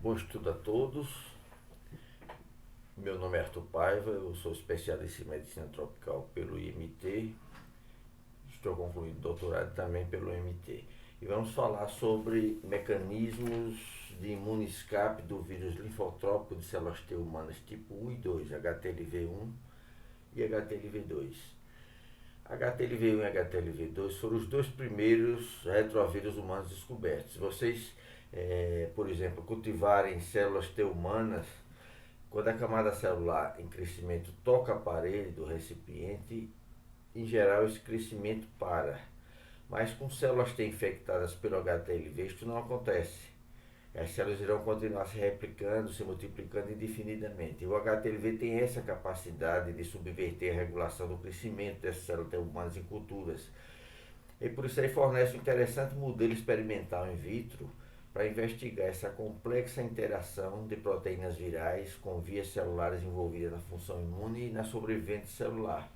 Bom estudo a todos. Meu nome é Arthur Paiva, eu sou especialista em medicina tropical pelo IMT. Estou concluindo doutorado também pelo IMT. E vamos falar sobre mecanismos de imunoescape do vírus linfotrópico de células T humanas tipo 1 e 2, HTLV1 e HTLV2. HTLV1 e HTLV2 foram os dois primeiros retrovírus humanos descobertos. Vocês, por exemplo, cultivarem células T humanas, quando a camada celular em crescimento toca a parede do recipiente, em geral esse crescimento para. Mas com células T infectadas pelo HTLV, isto não acontece. As células irão continuar se replicando, se multiplicando indefinidamente. E o HTLV tem essa capacidade de subverter a regulação do crescimento dessas células humanas em culturas. E por isso aí fornece um interessante modelo experimental in vitro para investigar essa complexa interação de proteínas virais com vias celulares envolvidas na função imune e na sobrevivência celular.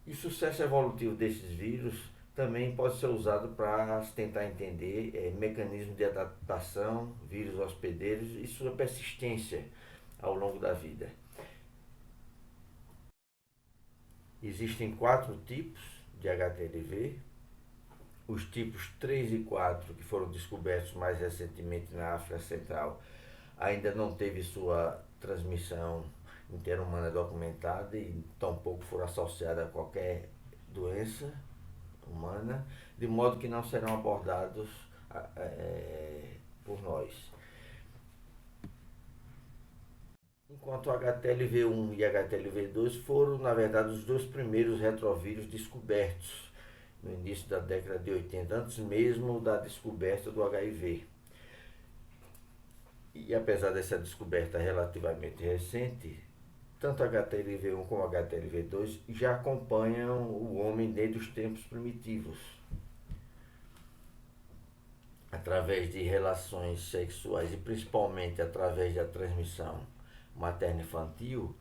E o sucesso evolutivo desses vírus também pode ser usado para tentar entender mecanismos de adaptação, vírus hospedeiros e sua persistência ao longo da vida. Existem 4 tipos de HTLV. Os tipos 3 e 4, que foram descobertos mais recentemente na África Central, ainda não teve sua transmissão interhumana documentada e tampouco foram associadas a qualquer doença humana, de modo que não serão abordados por nós. Enquanto HTLV1 e HTLV2 foram, na verdade, os dois primeiros retrovírus descobertos no início da década de 80, antes mesmo da descoberta do HIV. E apesar dessa descoberta relativamente recente, tanto HTLV1 como HTLV2 já acompanham o homem desde os tempos primitivos. Através de relações sexuais e principalmente através da transmissão materno-infantil,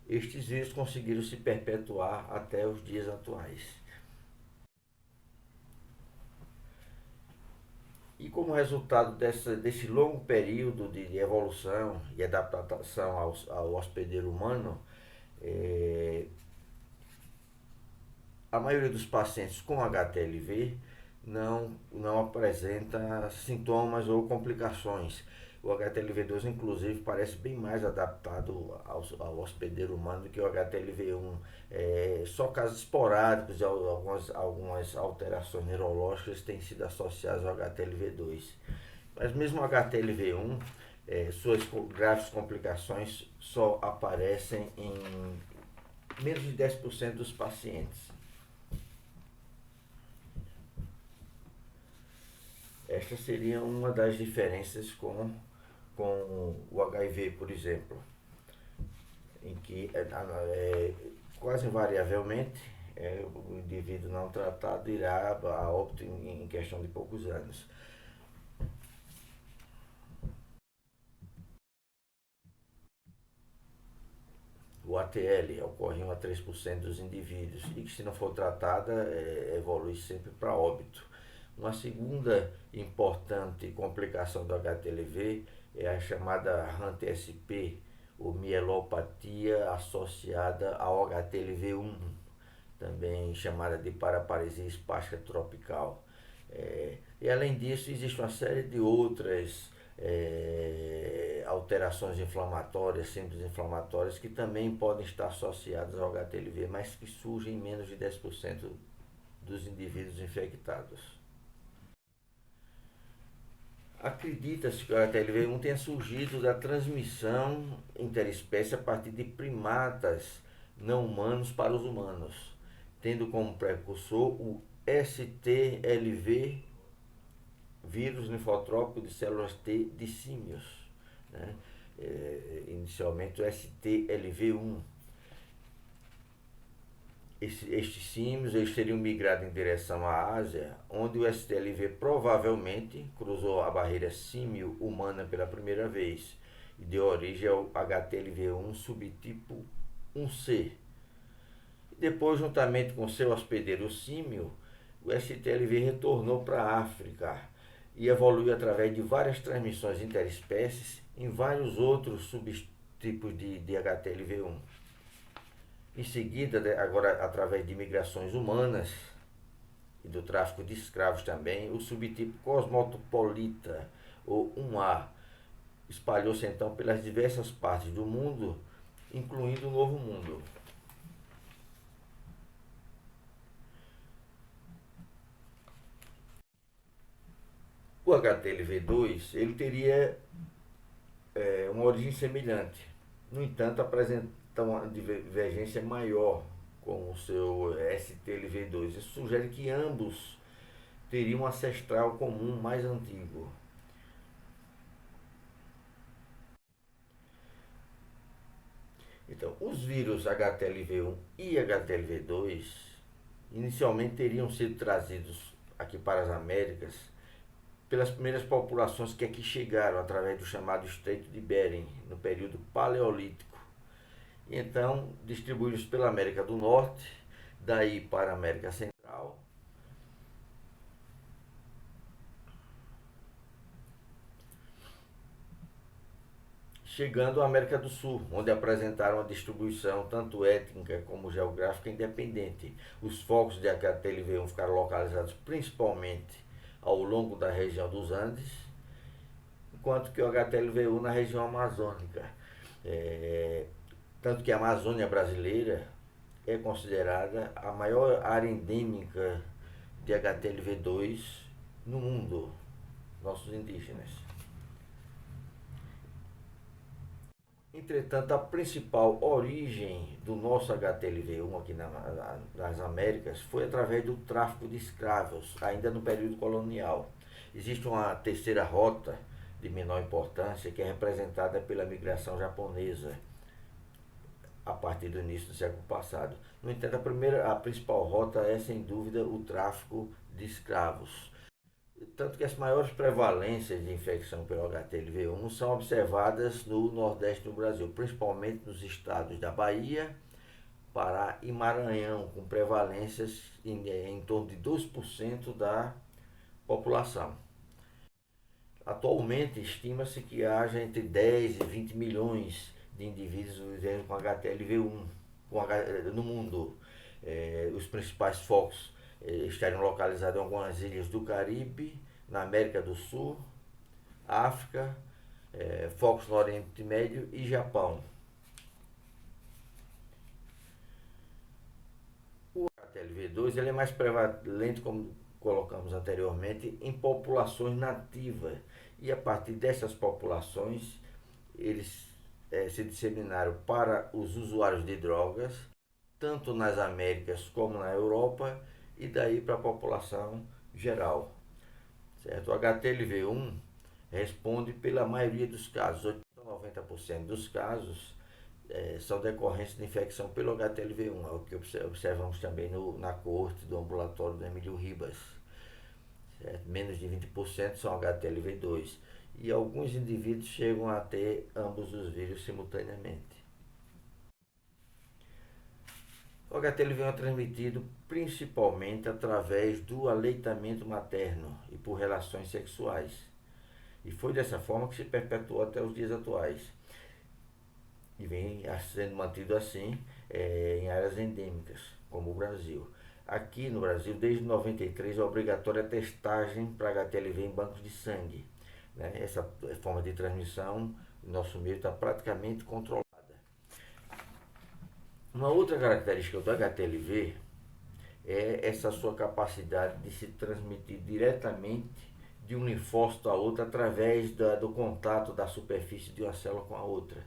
estes vírus conseguiram se perpetuar até os dias atuais. E como resultado desse longo período de evolução e adaptação ao hospedeiro humano, a maioria dos pacientes com HTLV não apresenta sintomas ou complicações. O HTLV2, inclusive, parece bem mais adaptado ao hospedeiro humano do que o HTLV1. Só casos esporádicos de algumas alterações neurológicas têm sido associadas ao HTLV2. Mas mesmo o HTLV1, suas graves complicações só aparecem em menos de 10% dos pacientes. Esta seria uma das diferenças com o HIV, por exemplo, em que quase invariavelmente o indivíduo não tratado irá a óbito em questão de poucos anos. O ATL ocorre em 3% dos indivíduos e que, se não for tratada, evolui sempre para óbito. Uma segunda importante complicação do HTLV é a chamada HANT-SP, ou mielopatia associada ao HTLV1, também chamada de paraparesia espástica tropical. E além disso, existe uma série de outras alterações inflamatórias, síndromes inflamatórias, que também podem estar associadas ao HTLV, mas que surgem em menos de 10% dos indivíduos infectados. Acredita-se que o HTLV1 tenha surgido da transmissão interespécie a partir de primatas não humanos para os humanos, tendo como precursor o STLV, vírus linfotrópico de células T de símios, né? Inicialmente o STLV1. Estes símios eles teriam migrado em direção à Ásia, onde o STLV provavelmente cruzou a barreira símio-humana pela primeira vez e deu origem ao HTLV1 subtipo 1C. Depois, juntamente com seu hospedeiro símio, o STLV retornou para a África e evoluiu através de várias transmissões interespécies em vários outros subtipos de HTLV1. Em seguida, agora através de migrações humanas e do tráfico de escravos também, o subtipo cosmopolita, ou 1A, espalhou-se então pelas diversas partes do mundo, incluindo o Novo Mundo. O HTLV2 ele teria uma origem semelhante, no entanto apresenta uma divergência maior com o seu STLV2. Isso sugere que ambos teriam um ancestral comum mais antigo. Então, os vírus HTLV1 e HTLV2 inicialmente teriam sido trazidos aqui para as Américas pelas primeiras populações que aqui chegaram através do chamado Estreito de Bering, no período Paleolítico. E então distribuídos pela América do Norte, daí para a América Central, chegando à América do Sul, onde apresentaram uma distribuição tanto étnica como geográfica independente. Os focos de HTLV1 ficaram localizados principalmente ao longo da região dos Andes, enquanto que o HTLV1 na região amazônica. Tanto que a Amazônia brasileira é considerada a maior área endêmica de HTLV2 no mundo, nossos indígenas. Entretanto, a principal origem do nosso HTLV1 aqui nas Américas foi através do tráfico de escravos, ainda no período colonial. Existe uma terceira rota de menor importância que é representada pela migração japonesa a partir do início do século passado. No entanto, a principal rota é sem dúvida o tráfico de escravos. Tanto que as maiores prevalências de infecção pelo HTLV1 são observadas no Nordeste do Brasil, principalmente nos estados da Bahia, Pará e Maranhão, com prevalências em torno de 2% da população. Atualmente, estima-se que haja entre 10 e 20 milhões de indivíduos vivendo com HTLV1 no mundo. Os principais focos estariam localizados em algumas ilhas do Caribe, na América do Sul, África, focos no Oriente Médio e Japão. O HTLV2 ele é mais prevalente, como colocamos anteriormente, em populações nativas, e a partir dessas populações eles se disseminaram para os usuários de drogas, tanto nas Américas como na Europa, e daí para a população geral. Certo? O HTLV1 responde pela maioria dos casos, 80 a 90% dos casos são decorrentes de infecção pelo HTLV1, é o que observamos também na corte do ambulatório do Emílio Ribas. Certo? Menos de 20% são HTLV2 e alguns indivíduos chegam a ter ambos os vírus simultaneamente. O HTLV1 é transmitido principalmente através do aleitamento materno e por relações sexuais. E foi dessa forma que se perpetuou até os dias atuais. E vem sendo mantido assim em áreas endêmicas, como o Brasil. Aqui no Brasil, desde 93, é obrigatória a testagem para HTLV em bancos de sangue. Né? Essa forma de transmissão no nosso meio está praticamente controlada. Uma outra característica do HTLV é essa sua capacidade de se transmitir diretamente de um linfócito a outro através do contato da superfície de uma célula com a outra.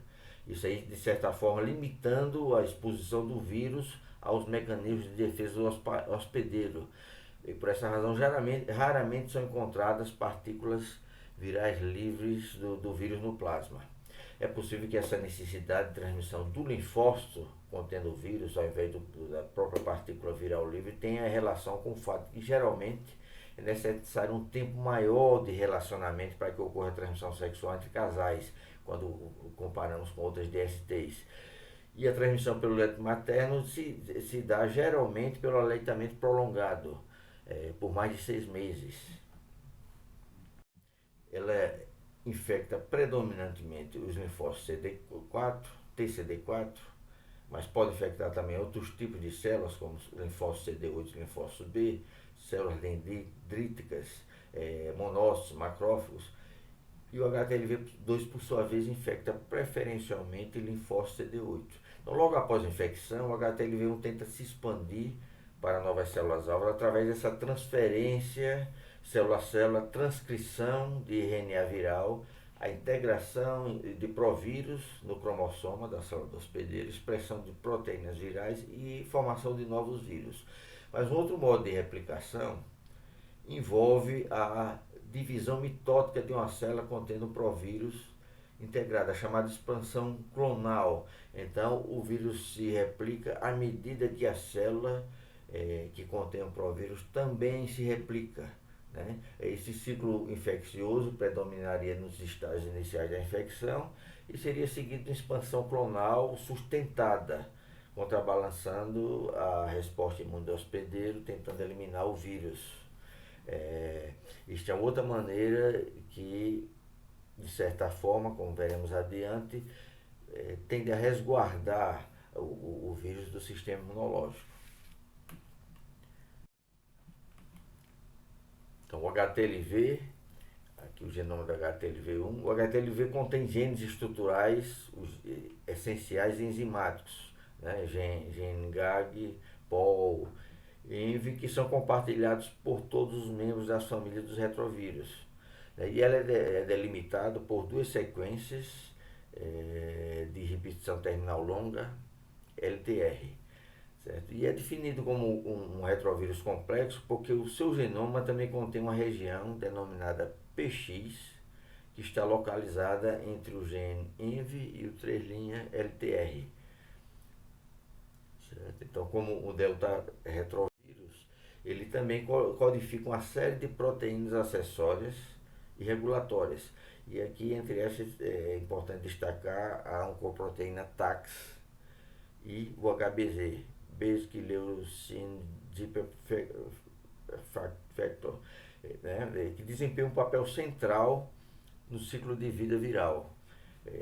Isso aí, de certa forma, limitando a exposição do vírus aos mecanismos de defesa do hospedeiro. E por essa razão, raramente são encontradas partículas virais livres do vírus no plasma. É possível que essa necessidade de transmissão do linfócito contendo o vírus, ao invés da própria partícula viral livre, tenha relação com o fato que geralmente é necessário um tempo maior de relacionamento para que ocorra a transmissão sexual entre casais, quando comparamos com outras DSTs. E a transmissão pelo leite materno se dá geralmente pelo aleitamento prolongado, por mais de 6 meses. ela infecta predominantemente os linfócitos CD4, TCD4, mas pode infectar também outros tipos de células, como linfócitos CD8 e linfócitos B, células dendríticas, monócitos, macrófagos. E o HTLV2, por sua vez, infecta preferencialmente linfócitos CD8. Então, logo após a infecção, o HTLV1 tenta se expandir para novas células-alvo através dessa transferência célula a célula, transcrição de RNA viral, a integração de provírus no cromossoma da célula do hospedeiro, expressão de proteínas virais e formação de novos vírus. Mas um outro modo de replicação envolve a divisão mitótica de uma célula contendo um provírus integrada, chamada expansão clonal. Então, o vírus se replica à medida que a célula que contém o provírus também se replica. Né? Esse ciclo infeccioso predominaria nos estágios iniciais da infecção e seria seguido de expansão clonal sustentada, contrabalançando a resposta imune do hospedeiro, tentando eliminar o vírus. Isto é outra maneira que, de certa forma, como veremos adiante, tende a resguardar o vírus do sistema imunológico. Então, o HTLV, aqui o genoma do HTLV1, o HTLV contém genes estruturais essenciais e enzimáticos, né? Gene GAG, POL, ENV, que são compartilhados por todos os membros das famílias dos retrovírus. E ela é delimitada por duas sequências de repetição terminal longa, LTR. Certo? E é definido como um retrovírus complexo porque o seu genoma também contém uma região denominada PX, que está localizada entre o gene ENV e o 3' LTR. Certo? Então, como o delta retrovírus, ele também codifica uma série de proteínas acessórias e regulatórias. E aqui, entre essas, é importante destacar a oncoproteína TAX e o HBZ, Basic Leucine Factor, né, que desempenha um papel central no ciclo de vida viral.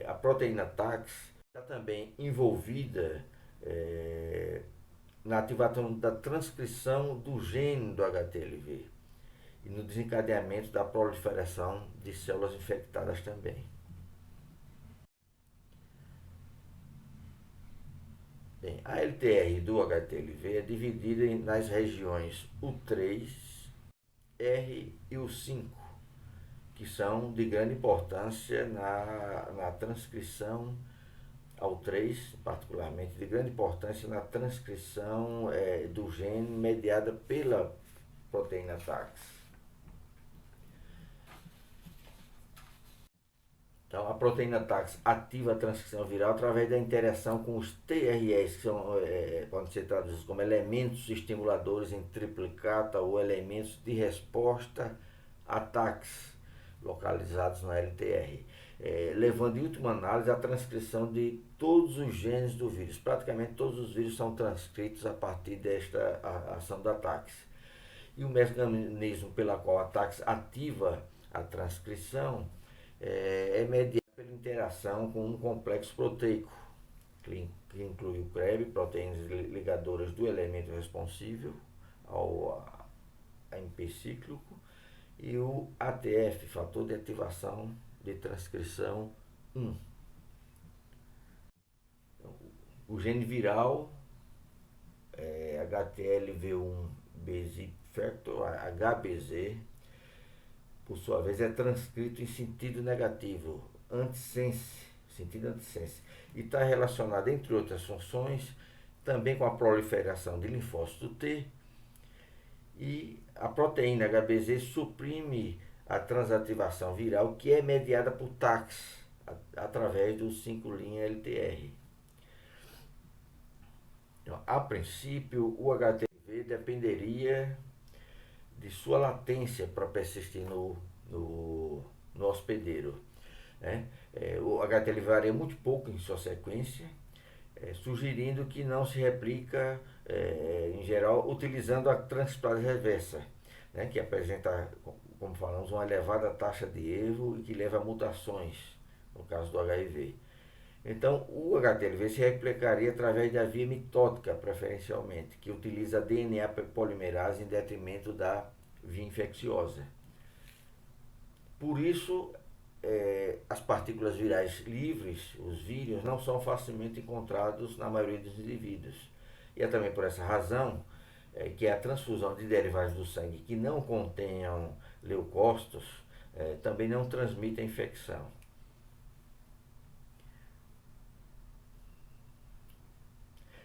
A proteína TAX está também envolvida na ativação da transcrição do gene do HTLV e no desencadeamento da proliferação de células infectadas também. Bem, a LTR do HTLV é dividida nas regiões U3, R e U5, que são de grande importância na transcrição, ao 3 particularmente, de grande importância na transcrição do gene mediada pela proteína TAX. Então, a proteína TAX ativa a transcrição viral através da interação com os TRS, que podem ser traduzidos como elementos estimuladores em triplicata ou elementos de resposta a TAX, localizados na LTR, levando em última análise a transcrição de todos os genes do vírus. Praticamente todos os vírus são transcritos a partir desta ação da TAX. E o mecanismo pela qual a TAX ativa a transcrição é mediada pela interação com um complexo proteico, que inclui o CREB, proteínas ligadoras do elemento responsível ao AMP cíclico, e o ATF, fator de ativação de transcrição 1. O gene viral HTLV1 basic factor, HBZ, por sua vez, é transcrito em sentido negativo, sentido antissense, e está relacionado, entre outras funções, também com a proliferação de linfócito T, e a proteína HBZ suprime a transativação viral, que é mediada por TAX, através do 5' LTR. Então, a princípio, o HTLV dependeria de sua latência para persistir no hospedeiro. Né? O HTLV varia muito pouco em sua sequência, sugerindo que não se replica, em geral, utilizando a transcriptase reversa, né? Que apresenta como falamos, uma elevada taxa de erro e que leva a mutações, no caso do HIV. Então, o HTLV se replicaria através da via mitótica, preferencialmente, que utiliza a DNA polimerase em detrimento da via infecciosa. Por isso, as partículas virais livres, os vírios, não são facilmente encontrados na maioria dos indivíduos. E é também por essa razão que a transfusão de derivados do sangue que não contenham leucócitos também não transmite a infecção.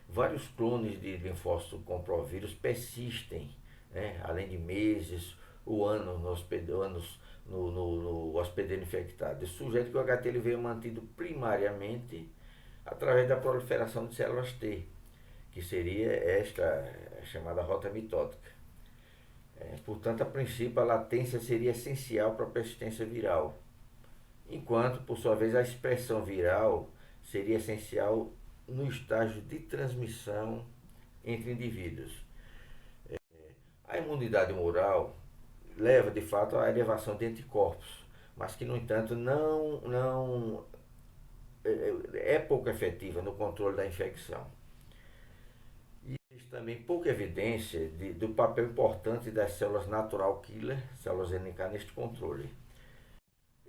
Vários clones de linfócito com provírus persistem, né, além de meses ou anos no hospedeiro infectado. Isso sugere que o HTLV é mantido primariamente através da proliferação de células T, que seria esta chamada rota mitótica. Portanto, a princípio, a latência seria essencial para a persistência viral, enquanto, por sua vez, a expressão viral seria essencial no estágio de transmissão entre indivíduos. A imunidade humoral leva, de fato, à elevação de anticorpos, mas que, no entanto, não é pouco efetiva no controle da infecção. E existe também pouca evidência do papel importante das células natural killer, células NK, neste controle.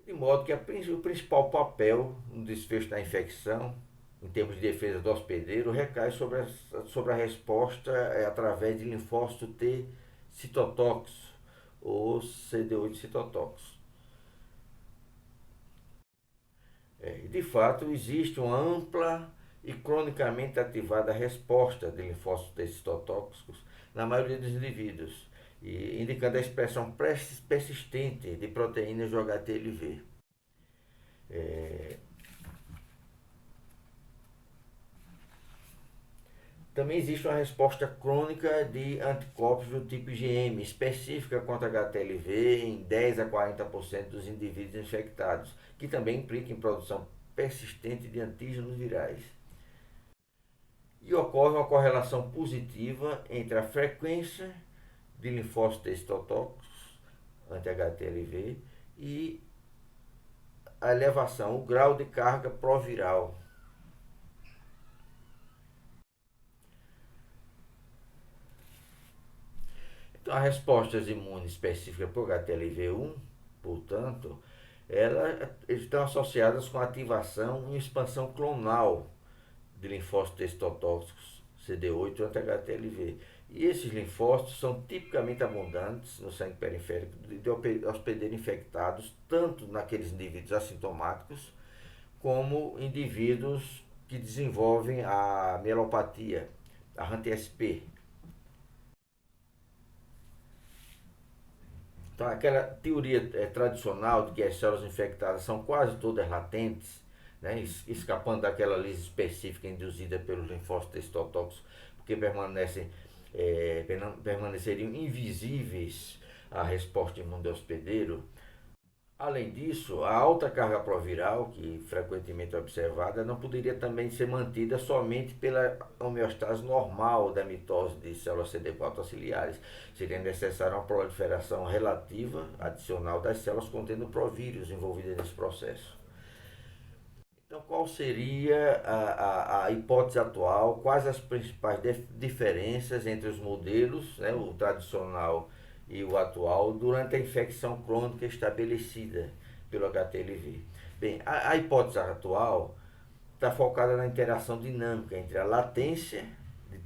De modo que o principal papel no desfecho da infecção, em termos de defesa do hospedeiro, recai sobre a resposta através de linfócito T citotóxico ou CD8 citotóxico. De fato, existe uma ampla e cronicamente ativada resposta de linfócitos T citotóxicos na maioria dos indivíduos, indicando a expressão persistente de proteínas do HTLV. Também existe uma resposta crônica de anticorpos do tipo IgM, específica contra HTLV em 10 a 40% dos indivíduos infectados, que também implica em produção persistente de antígenos virais. E ocorre uma correlação positiva entre a frequência de linfócitos citotóxicos anti-HTLV e a elevação, o grau de carga proviral. Então, as respostas imunes específicas para o HTLV1, portanto, elas estão associadas com a ativação e expansão clonal de linfócitos citotóxicos CD8 anti-HTLV. E esses linfócitos são tipicamente abundantes no sangue periférico de hospedeiros infectados, tanto naqueles indivíduos assintomáticos, como indivíduos que desenvolvem a mielopatia, a HANT-SP. Então, aquela teoria tradicional de que as células infectadas são quase todas latentes, né, escapando daquela lise específica induzida pelos linfócitos citotóxicos, porque permaneceriam invisíveis à resposta imune do hospedeiro. Além disso, a alta carga proviral, que frequentemente é observada, não poderia também ser mantida somente pela homeostase normal da mitose de células CD4 auxiliares. Seria necessária uma proliferação relativa adicional das células contendo provírus envolvidas nesse processo. Então, qual seria a hipótese atual? Quais as principais diferenças entre os modelos, né, o tradicional e o atual, durante a infecção crônica estabelecida pelo HTLV? Bem, a hipótese atual está focada na interação dinâmica entre a latência de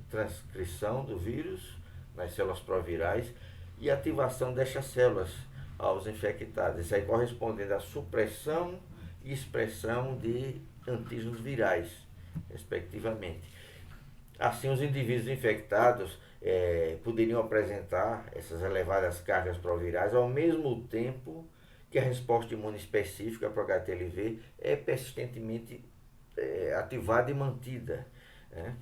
transcrição do vírus nas células provirais e a ativação destas células aos infectados. Isso aí correspondendo à supressão e expressão de antígenos virais, respectivamente. Assim, os indivíduos infectados poderiam apresentar essas elevadas cargas provirais ao mesmo tempo que a resposta imune específica para o HTLV é persistentemente ativada e mantida, né?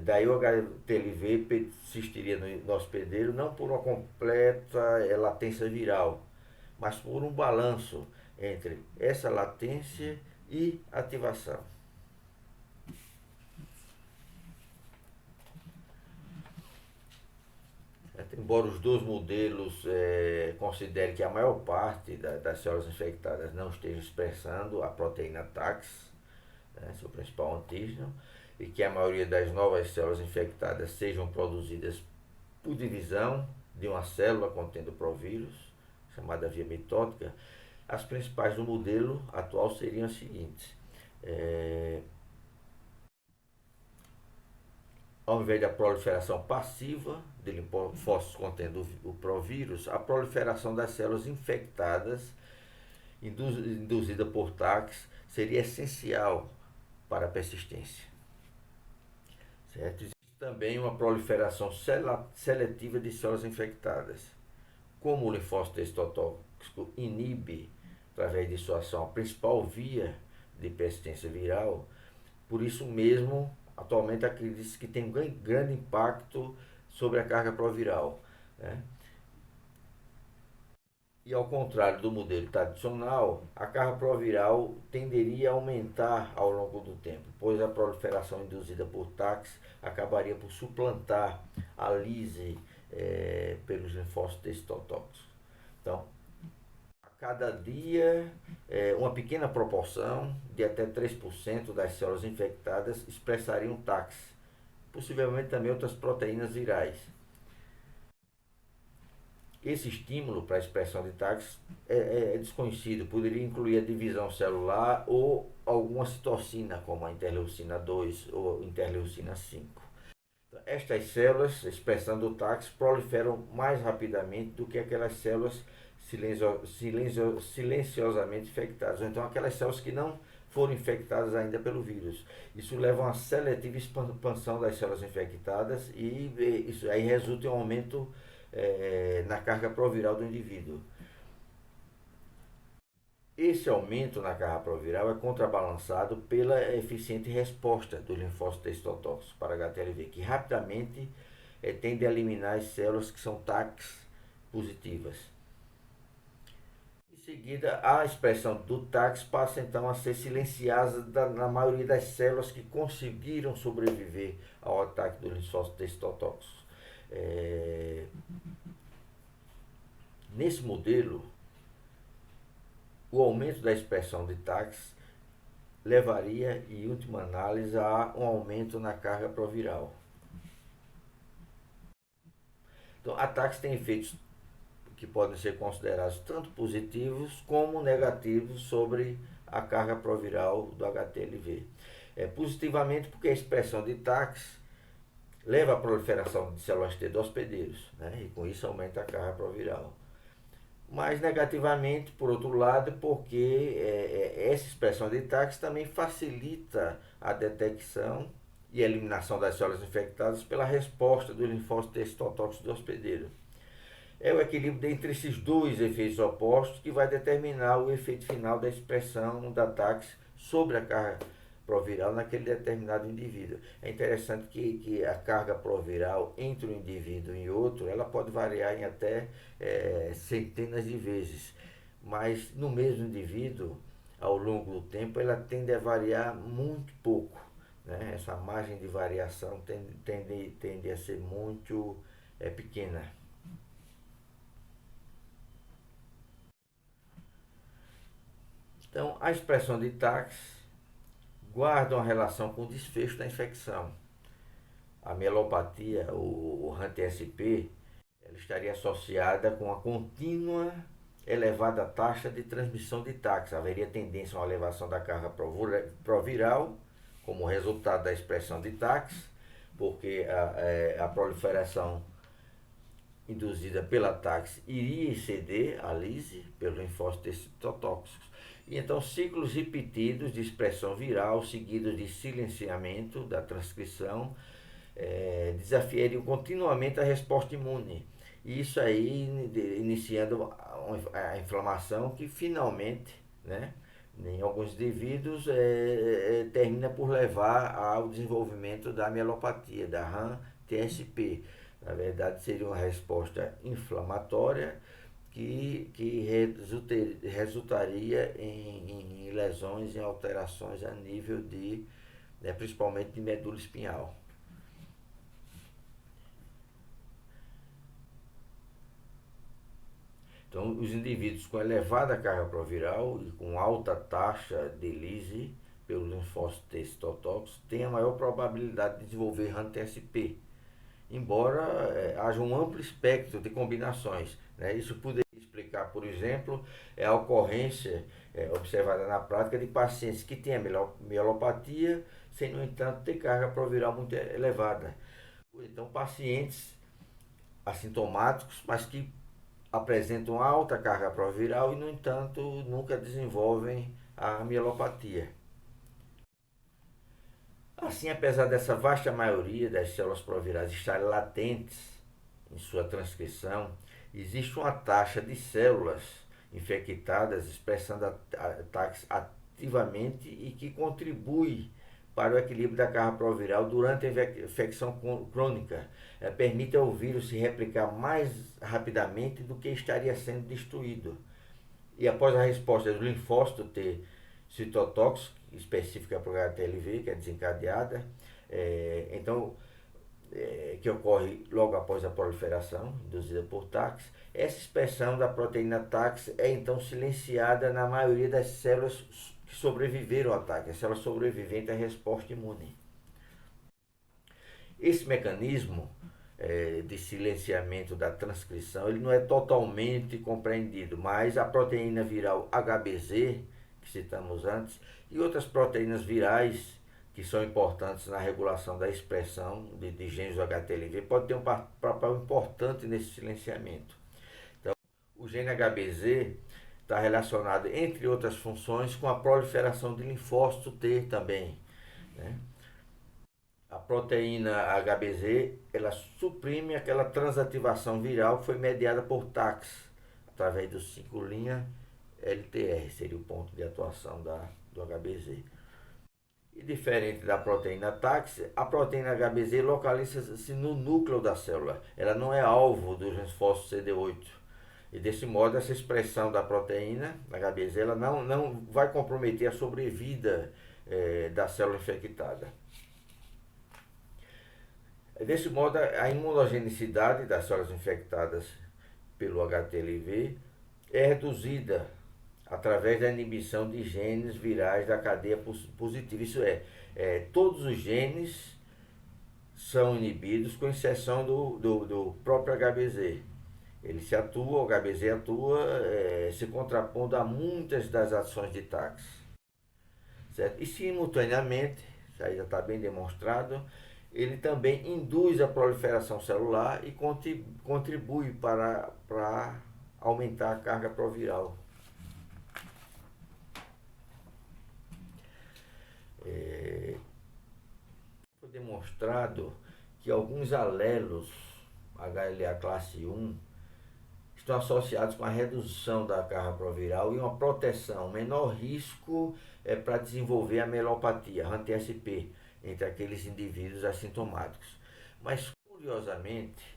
Daí o HTLV persistiria no hospedeiro não por uma completa latência viral, mas por um balanço entre essa latência e ativação. embora os dois modelos considerem que a maior parte das células infectadas não estejam expressando a proteína TAX, né, seu principal antígeno, e que a maioria das novas células infectadas sejam produzidas por divisão de uma célula contendo provírus, chamada via mitótica, as principais do modelo atual seriam as seguintes. Ao invés da proliferação passiva de linfócitos contendo o provírus, a proliferação das células infectadas induzida por TACs seria essencial para a persistência. Certo? Existe também uma proliferação seletiva de células infectadas. Como o linfócito extotóxico inibe, através de sua ação, a principal via de persistência viral, por isso mesmo, atualmente acredita-se que tem um grande impacto sobre a carga proviral, né? E ao contrário do modelo tradicional, a carga proviral tenderia a aumentar ao longo do tempo, pois a proliferação induzida por TACs acabaria por suplantar a lise pelos linfócitos extotóxicos. Então, a cada dia, uma pequena proporção, de até 3% das células infectadas expressariam TACs, possivelmente também outras proteínas virais. Esse estímulo para a expressão de TACs é desconhecido, poderia incluir a divisão celular ou alguma citocina, como a interleucina 2 ou interleucina 5. Estas células, expressando o TACs, proliferam mais rapidamente do que aquelas células silenciosamente infectadas, ou então aquelas células que não foram infectadas ainda pelo vírus. Isso leva a uma seletiva expansão das células infectadas e isso aí resulta em um aumento na carga proviral do indivíduo. Esse aumento na carga proviral é contrabalançado pela eficiente resposta do linfócito extotóxico para HTLV, que rapidamente tende a eliminar as células que são TACs positivas. Em seguida, a expressão do TACs passa então a ser silenciada na maioria das células que conseguiram sobreviver ao ataque do linfócito extotóxico. Nesse modelo, o aumento da expressão de TACs levaria, em última análise, a um aumento na carga proviral. Então, a TACs tem efeitos que podem ser considerados tanto positivos como negativos sobre a carga proviral do HTLV. Positivamente porque a expressão de TACs leva à proliferação de células T de hospedeiros, né? E com isso aumenta a carga proviral. Mas negativamente, por outro lado, porque essa expressão de TACs também facilita a detecção e eliminação das células infectadas pela resposta do linfócito extotóxico do hospedeiro. É o equilíbrio entre esses dois efeitos opostos que vai determinar o efeito final da expressão da TACs sobre a carga proviral naquele determinado indivíduo. É interessante que a carga proviral entre um indivíduo e outro, ela pode variar em até centenas de vezes, mas no mesmo indivíduo, ao longo do tempo, ela tende a variar muito pouco, né? Essa margem de variação tende a ser muito pequena. Então, a expressão de TACs guarda uma relação com o desfecho da infecção. A mielopatia, o HAM-TSP, ela estaria associada com a contínua elevada taxa de transmissão de TACs. Haveria tendência a uma elevação da carga proviral como resultado da expressão de TACs, porque a proliferação induzida pela TACs iria exceder a lise pelos linfócitos extotóxicos. E então ciclos repetidos de expressão viral seguidos de silenciamento da transcrição desafiariam continuamente a resposta imune. E isso aí iniciando a inflamação que finalmente, né, em alguns indivíduos, termina por levar ao desenvolvimento da mielopatia, da HAM-TSP. Na verdade, seria uma resposta inflamatória que resultaria em lesões, em alterações a nível principalmente de medula espinhal. Então, os indivíduos com elevada carga proviral e com alta taxa de lyse pelo linfócito T citotóxico têm a maior probabilidade de desenvolver HAM-TSP, embora haja um amplo espectro de combinações, né? Isso poderia explicar, por exemplo, a ocorrência observada na prática de pacientes que têm a mielopatia, sem, no entanto, ter carga proviral muito elevada. Então, pacientes assintomáticos, mas que apresentam alta carga proviral e, no entanto, nunca desenvolvem a mielopatia. Assim, apesar dessa vasta maioria das células provirais estarem latentes em sua transcrição, existe uma taxa de células infectadas expressando ataques ativamente e que contribui para o equilíbrio da carga proviral durante a infecção crônica. Permite ao vírus se replicar mais rapidamente do que estaria sendo destruído. E após a resposta do linfócito T citotóxico, específica para o HTLV, que é desencadeada, que ocorre logo após a proliferação, induzida por TAX, essa expressão da proteína TAX é então silenciada na maioria das células que sobreviveram ao ataque, as células sobreviventes à resposta imune. Esse mecanismo de silenciamento da transcrição ele não é totalmente compreendido, mas a proteína viral HBZ, que citamos antes, e outras proteínas virais que são importantes na regulação da expressão de genes do HTLV, pode ter um papel importante nesse silenciamento. Então, o gene HBZ está relacionado, entre outras funções, com a proliferação de linfócito T também, né? A proteína HBZ, ela suprime aquela transativação viral que foi mediada por TAX, através do 5' LTR, seria o ponto de atuação do HBZ. E diferente da proteína TAX, a proteína HBZ localiza-se no núcleo da célula. Ela não é alvo do linfócito CD8. E desse modo, essa expressão da proteína HBZ ela não vai comprometer a sobrevida da célula infectada. Desse modo, a imunogenicidade das células infectadas pelo HTLV é reduzida através da inibição de genes virais da cadeia positiva. Isso todos os genes são inibidos, com exceção do próprio HBZ. Ele o HBZ atua se contrapondo a muitas das ações de TAX. Certo? E simultaneamente, isso aí já está bem demonstrado, ele também induz a proliferação celular e contribui para aumentar a carga proviral. Foi demonstrado que alguns alelos HLA classe 1 estão associados com a redução da carga proviral e uma proteção, menor risco para desenvolver a mielopatia, HAM-TSP, entre aqueles indivíduos assintomáticos. Mas, curiosamente,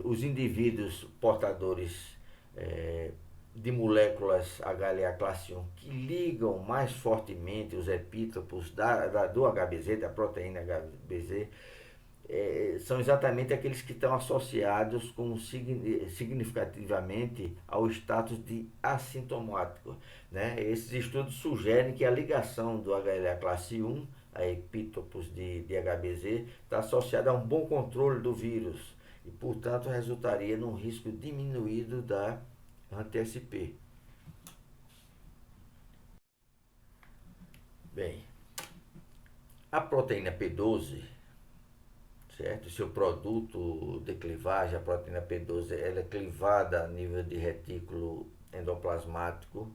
os indivíduos portadores de moléculas HLA classe 1 que ligam mais fortemente os epítopos do HBZ, da proteína HBZ, são exatamente aqueles que estão associados significativamente ao status de assintomático, né? Esses estudos sugerem que a ligação do HLA classe 1 a epítopos de HBZ está associada a um bom controle do vírus e, portanto, resultaria num risco diminuído da HAM-TSP. Bem, a proteína P12, certo? Seu produto de clivagem, a proteína P12, ela é clivada a nível de retículo endoplasmático,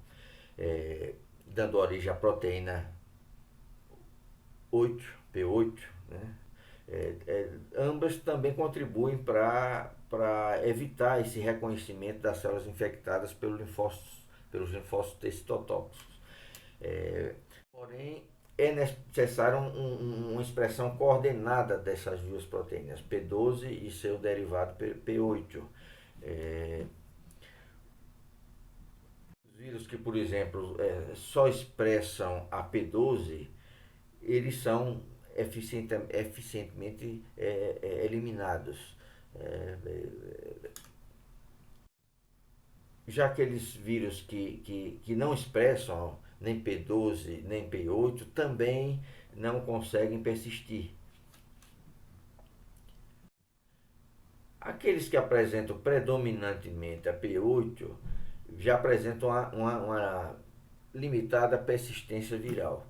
dando origem à proteína P8, né? Ambas também contribuem para evitar esse reconhecimento das células infectadas pelos linfócitos T citotóxicos. Porém, é necessário uma expressão coordenada dessas duas proteínas, P12 e seu derivado P8. Os vírus que, por exemplo, só expressam a P12, eles são eficientemente eliminados. já aqueles vírus que não expressam nem P12 nem P8 também não conseguem persistir. Aqueles que apresentam predominantemente a P8 já apresentam uma limitada persistência viral.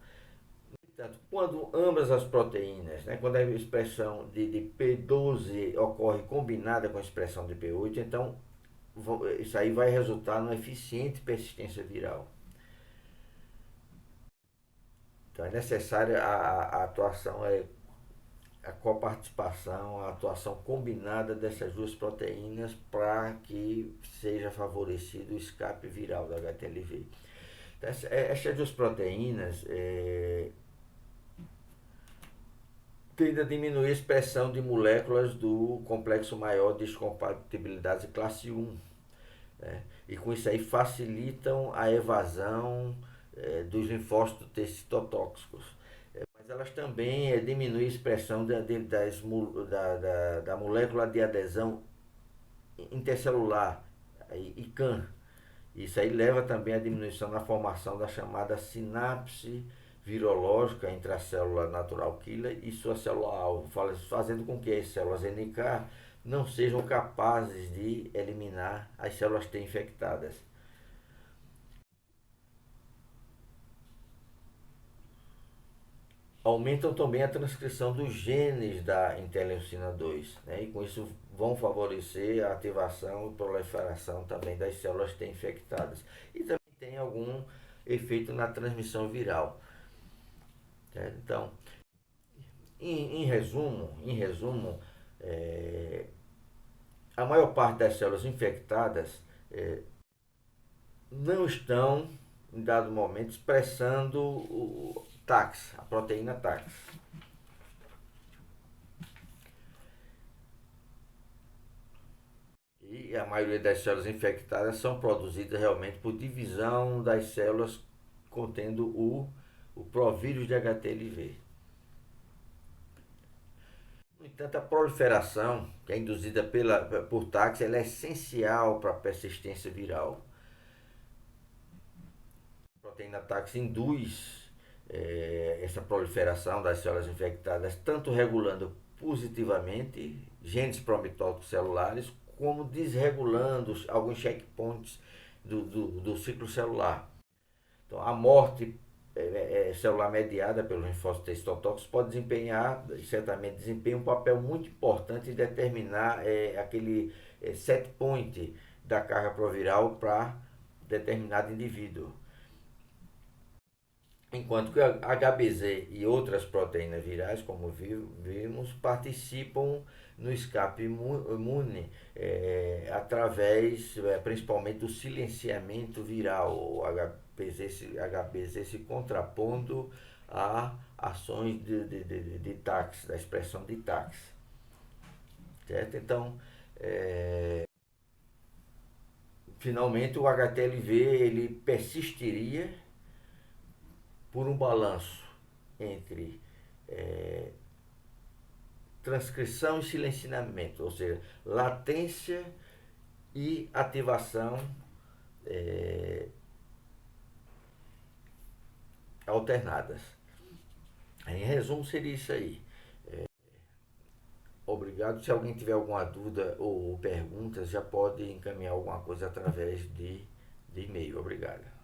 Portanto, quando ambas as proteínas, né, quando a expressão de P12 ocorre combinada com a expressão de P8, então isso aí vai resultar numa eficiente persistência viral. Então é necessária a atuação, a coparticipação, a atuação combinada dessas duas proteínas para que seja favorecido o escape viral do HTLV. Então, essas duas proteínas tendem a diminuir a expressão de moléculas do complexo maior de descompatibilidade classe 1. Né? E com isso aí facilitam a evasão dos linfócitos T citotóxicos. Mas elas também diminuem a expressão da molécula de adesão intercelular, ICAM. Isso aí leva também à diminuição na formação da chamada sinapse virológica entre a célula natural killer e sua célula-alvo, fazendo com que as células NK não sejam capazes de eliminar as células T infectadas. Aumentam também a transcrição dos genes da interleucina 2, né? E com isso vão favorecer a ativação e proliferação também das células T infectadas. E também tem algum efeito na transmissão viral. Certo? Então, em resumo, a maior parte das células infectadas não estão, em dado momento, expressando o TAX, a proteína TAX. E a maioria das células infectadas são produzidas realmente por divisão das células contendo o provírus de HTLV. No entanto, a proliferação, que é induzida por TAX, ela é essencial para a persistência viral. A proteína TAX induz essa proliferação das células infectadas, tanto regulando positivamente genes promitóticos celulares, como desregulando alguns checkpoints do ciclo celular. Então, a morte celular mediada pelo linfócito T citotóxico pode certamente desempenha um papel muito importante em determinar aquele set point da carga proviral para determinado indivíduo. Enquanto que a HBZ e outras proteínas virais, como vimos, participam no escape imune através principalmente do silenciamento viral, o HBZ se contrapondo a ações de TAX, da expressão de TAX. Certo? Então, finalmente o HTLV ele persistiria por um balanço entre transcrição e silenciamento, ou seja, latência e ativação alternadas. Em resumo, seria isso aí. Obrigado. Se alguém tiver alguma dúvida ou perguntas, já pode encaminhar alguma coisa através de e-mail. Obrigado.